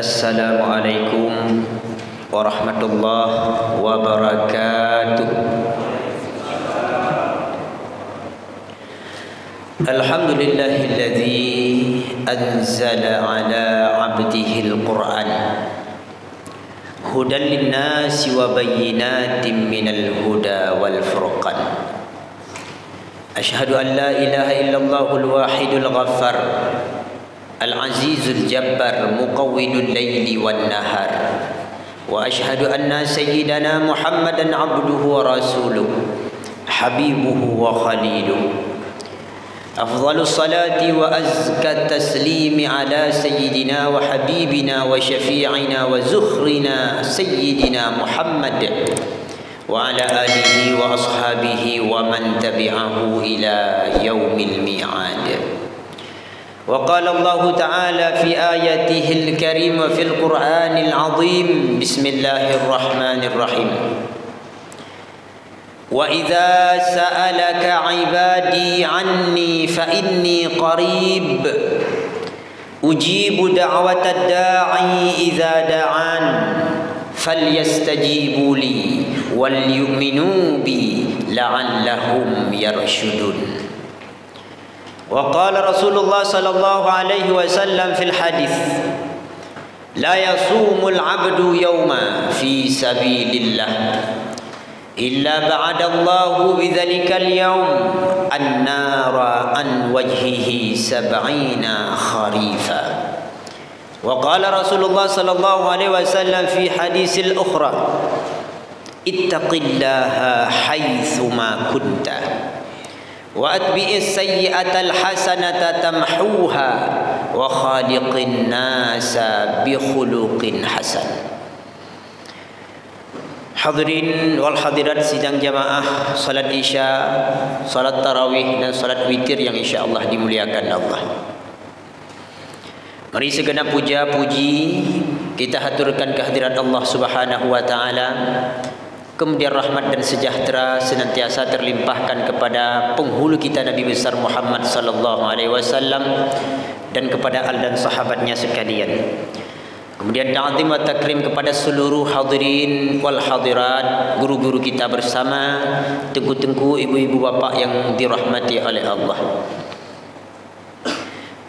Assalamualaikum warahmatullahi wabarakatuh. Alhamdulillahilladzi anzala ala abdihil Qur'an hudan linnasi wa bayyinatin minal huda wal furqan. Asyhadu an la ilaha illallahul wahidul ghaffar Al-Azizul Jabbar Muqawwidul Layli wan Nahar. Wa ashhadu anna sayyidana Muhammadan abduhu wa rasuluh habibuhu wa khaliluh. Afdhalus salati wa azka taslimi ala sayyidina wa habibina wa syafi'ina wa zukhrina sayyidina Muhammad wa ala alihi wa ashabihi wa man tabi'ahu ila yaumil mi'ad. وقال الله تعالى في آياته الكريمة في القرآن العظيم بسم الله الرحمن الرحيم وإذا سألك عبادي عني فإني قريب أجيب دعوة الداعي إذا دعان فليستجيبوا لي وليؤمنوا بي لعلهم يرشدون. وقال رسول الله صلى الله عليه وسلم في الحديث لا يصوم العبد يوما في سبيل الله إلا بعد الله بذلك اليوم النار عن وجهه 70 خريفا. وقال رسول الله صلى الله عليه وسلم في حديث الأخرى اتق الله حيثما كنت وأتبع السيئة الحسنة تمحوها وخالق الناس بخلق حسن. Hadirin wal hadirat sidang jamaah salat isya, salat tarawih dan salat witir yang insyaallah dimuliakan Allah. Mari segenap puja puji kita haturkan kehadirat Allah Subhanahu wa taala. Kemudian rahmat dan sejahtera senantiasa terlimpahkan kepada penghulu kita Nabi besar Muhammad sallallahu alaihi wasallam dan kepada al dan sahabatnya sekalian. Kemudian ta'zim wa takrim kepada seluruh hadirin wal hadirat, guru-guru kita bersama, tengku-tengku, ibu-ibu bapak yang dirahmati oleh Allah.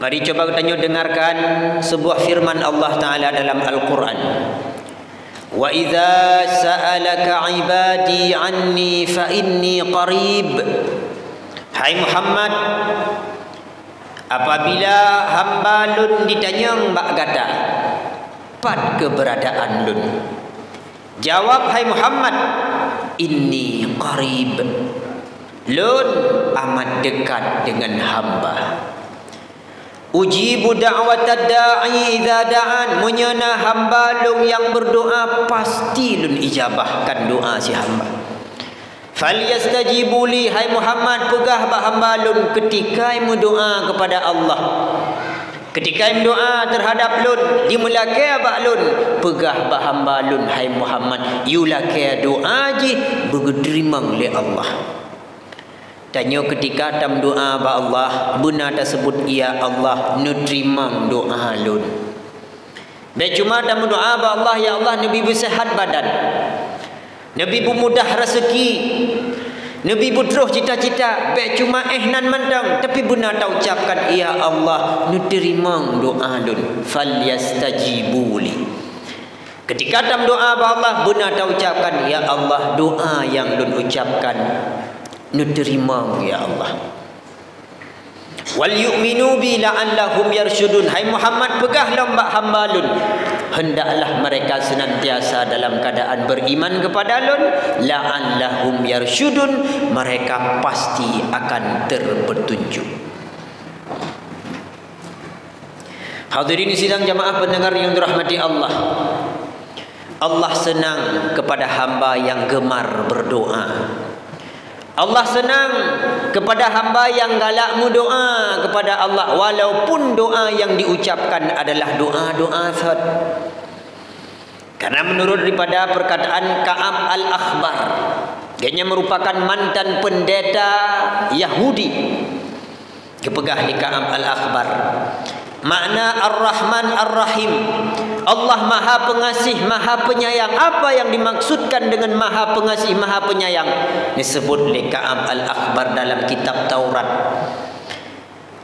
Mari coba kita dengarkan sebuah firman Allah Taala dalam Al-Qur'an. Wa idza sa'alaka 'ibadi 'anni fa inni qarib. Hai Muhammad, apabila hamba lun ditanya mbak kata pat keberadaan lun, jawab hai Muhammad, inni qarib, lun amat dekat dengan hamba. Ujibu da'watad da'i idza da'an, menyana hamba lung yang berdoa pasti lun ijabahkan doa si hamba. Falyastajibu li, hai Muhammad, pegah bah hamba lun ketika mu doa kepada Allah, ketika mu doa terhadap lun dimulakai bah lun, pegah bah hamba lun hai Muhammad yulakai doa ji bergerimang li Allah. Tanya ketika tam doa ba Allah, benar tersebut ya Allah nutrimang doa lun. Baik cuma tam doa ba Allah, ya Allah Nabi bersehat badan, Nabi bermudah rezeki, Nabi berterus cita-cita, baik cuma nan mandang, tapi benar tak ucapkan ya Allah nutrimang doa lun. Falyastajibuli. Ketika tam doa ba Allah, benar tak ucapkan ya Allah doa yang lun ucapkan nuterima ya Allah. Wal yu'minu bi la'allahum yarshudun. Hai Muhammad, pegahlah mbak hamba lun, hendaklah mereka senantiasa dalam keadaan beriman kepada lun. La'allahum yarshudun, mereka pasti akan terpetunjuk. Hadirin sidang jamaah pendengar yang dirahmati Allah, Allah senang kepada hamba yang gemar berdoa. Allah senang kepada hamba yang galak doa kepada Allah, walaupun doa yang diucapkan adalah doa-doa fard. Karena menurut daripada perkataan Ka'ab al-Akhbar, dia merupakan mantan pendeta Yahudi, kepegah di Ka'ab al-Akhbar, Makna Ar-Rahman Ar-Rahim, Allah Maha Pengasih, Maha Penyayang. Apa yang dimaksudkan dengan Maha Pengasih, Maha Penyayang? Disebut oleh Ka'ab Al-Akhbar dalam kitab Taurat,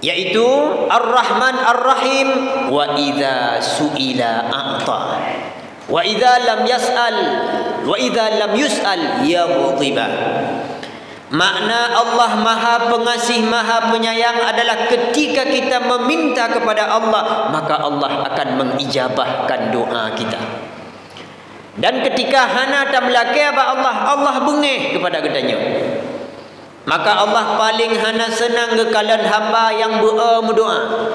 yaitu Ar-Rahman Ar-Rahim. Wa idza su'ila a'ta, wa idza lam yas'al, wa idza lam yus'al yaghdhiba. Makna Allah Maha Pengasih, Maha Penyayang adalah ketika kita meminta kepada Allah, maka Allah akan mengijabahkan doa kita. Dan ketika hana tak melaki apa Allah bengih kepada kitanya. Maka Allah paling hana senang ke kalian hamba yang berdoa.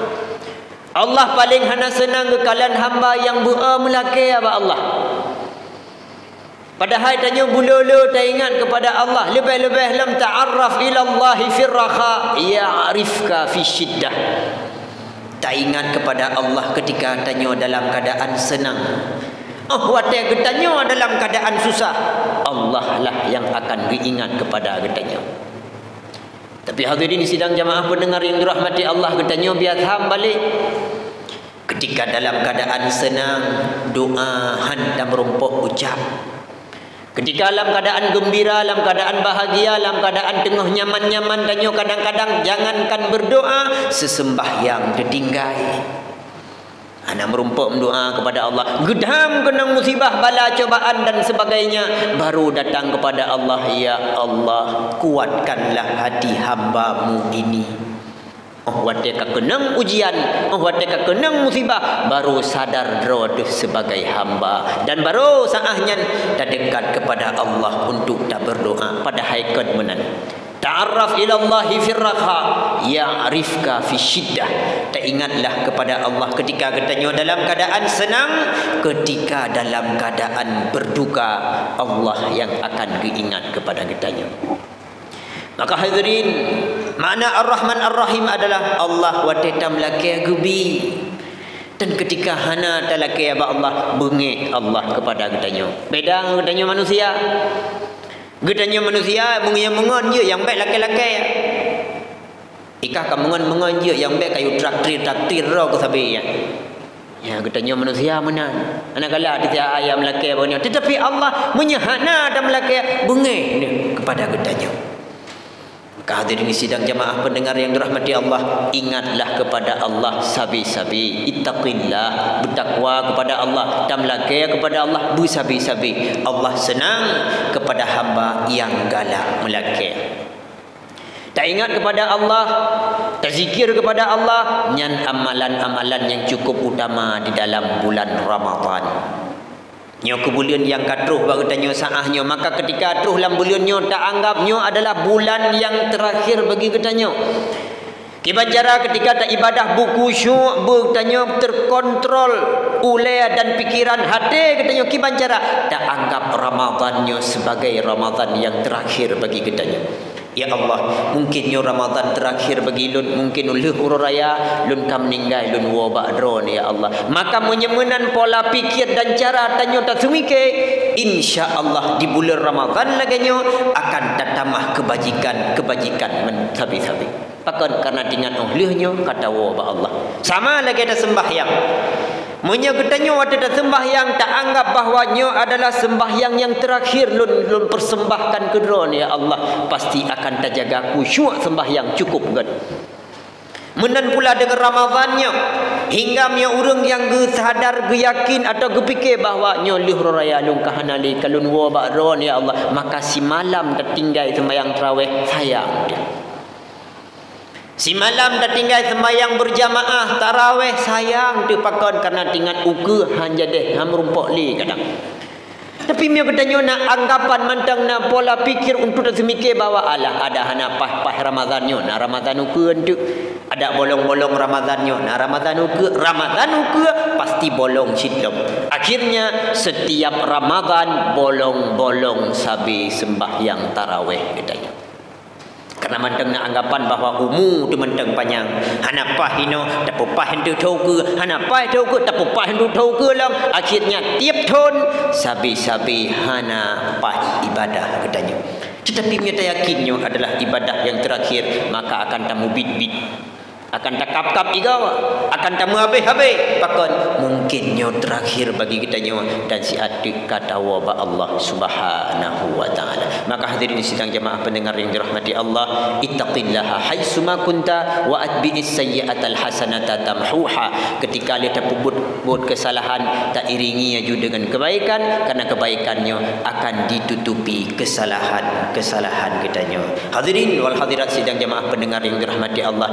Allah paling hana senang ke kalian hamba yang melaki apa Allah. Padahal tanya bululu tak ingat kepada Allah, lebih-lebih lam ta'arraf ila Allah fi raha ya'rifka fi syiddah. Tak ingat kepada Allah ketika tanya dalam keadaan senang. Watak tanya dalam keadaan susah, Allah lah yang akan diingat kepada tanya. Tapi hadirin sidang jamaah pendengar yang dirahmati Allah, tanya biar faham balik. Ketika dalam keadaan senang, doa hendak merumpuk ucap. Ketika dalam keadaan gembira, dalam keadaan bahagia, dalam keadaan tengah nyaman-nyaman, tanya kadang-kadang jangankan berdoa, sesembahyang ditinggai. Ana merumpuk mendoa kepada Allah, gedam kena musibah, bala cobaan dan sebagainya, baru datang kepada Allah, ya Allah, kuatkanlah hati hamba-Mu ini. Watika kenang ujian, watika kenang musibah, baru sadar roh sebagai hamba, dan baru saahnya dah dekat kepada Allah untuk tak berdoa pada haikat menan. Ta'arraf ila Allah fi raha ya'rifka fi syiddah. Tak ingatlah kepada Allah ketika katanya dalam keadaan senang, ketika dalam keadaan berduka, Allah yang akan diingat kepada kitanya. Maka hadirin, makna Ar-Rahman Ar-Rahim adalah Allah wa tetam laki gubi. Dan ketika hana talaki apa Allah, bengik Allah kepada kitanya. Beda kitanya manusia. Kitanya manusia mengon je yang baik laki-laki. Ikah kamungan je yang baik kayu traktir roh ke sabi ya. Ya kitanya manusia menan. Anakala dia ayam laki punya. Tetapi Allah menyahana dan laki bengik kepada kitanya. Hadirin sidang jamaah pendengar yang dirahmati Allah, ingatlah kepada Allah sabi-sabi, ittaqillah, bertakwa kepada Allah, tamlaki kepada Allah, bersabi-sabi. Allah senang kepada hamba yang galak melaki. Tak ingat kepada Allah, tak zikir kepada Allah, nyan amalan-amalan yang cukup utama di dalam bulan Ramadan. Nyo kebulan yang katruh bagi tanya saahnya, maka ketika truh dalam bulan nyo tak anggap nyo adalah bulan yang terakhir bagi ketanya. Kibanjara ketika tak ibadah buku syuk bertanya terkontrol oleh dan pikiran hati ketanya, kibanjara tak anggap Ramadan nyo sebagai Ramadan yang terakhir bagi ketanya. Ya Allah, mungkin nyo Ramadan terakhir bagi lun, mungkin ulih uraya lun kam ninggai lun wo ba'dron ya Allah. Maka menyemenan pola pikir dan cara tanyo tak semike, insya-Allah di bulan Ramadan lagi nyo akan tatamah kebajikan mensabi-sabi. Bahkan karena dengan ulihnya kata wo ba Allah. Sama lagi ada sembahyang. Menyegetannya waktu dah sembahyang tak anggap bahawa nyo adalah sembahyang yang terakhir lun persembahkan ke drone ya Allah, pasti akan terjaga khusyuk sembahyang cukup kan. Menan pula dengan Ramadannya hingga mia urang yang sadar yakin atau gepikir bahawa nyo lih raya lung kahanali kalun wa ba'ron ya Allah, maka si malam tertinggal sembahyang tarawih sayang dia. Si malam dah tinggal sembahyang berjamaah tarawih sayang tu pakon karena tinggal uke hanya deh merumpok li kadang. Tapi dia katanya nak anggapan mantang nak pola pikir untuk semikir bahawa alah ada hana pah Ramadannya, nak Ramadan uke tu ada bolong-bolong Ramadannya, nak Ramadan uke pasti bolong sidlom. Akhirnya setiap Ramadan bolong-bolong sabi sembahyang tarawih katanya. Karena manteng nak anggapan bahawa umur tu manteng panjang. Hana pah hino tak pah hendu tahu ke, hana pah tahu ke tak pah hendu tahu ke lang. Akhirnya tiap tahun sabi-sabi hana pah ibadah katanya. Tetapi mereka yakinnya adalah ibadah yang terakhir, maka akan tamu bid-bid. akan takap-kap igawa, akan tamu habis-habis, pakon mungkinnya terakhir bagi kita nyawa dan si adik kata wabah Allah Subhanahu wa taala. Maka hadirin sidang jemaah pendengar yang dirahmati Allah, ittaqillaha haitsuma kunta wa atbi'is sayyi'atal hasanata tamhuha. Ketika dia terbuat kesalahan, tak iringi juga dengan kebaikan, karena kebaikannya akan ditutupi kesalahan kitanya. Hadirin wal hadirat sidang jemaah pendengar yang dirahmati Allah,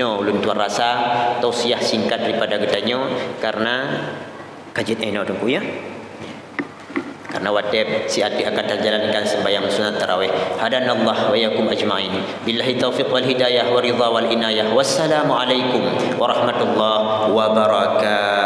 ulun tuan rasa tausiah singkat daripada getanyo karena kajit tunggu ya. Karena wadib si adik akan terjalankan sembahyang sunat tarawih. Hadanallah wa yakum ajma'in. Billahi taufiq wal hidayah wa ridha wal inayah. Wassalamu alaikum warahmatullahi wabarakatuh.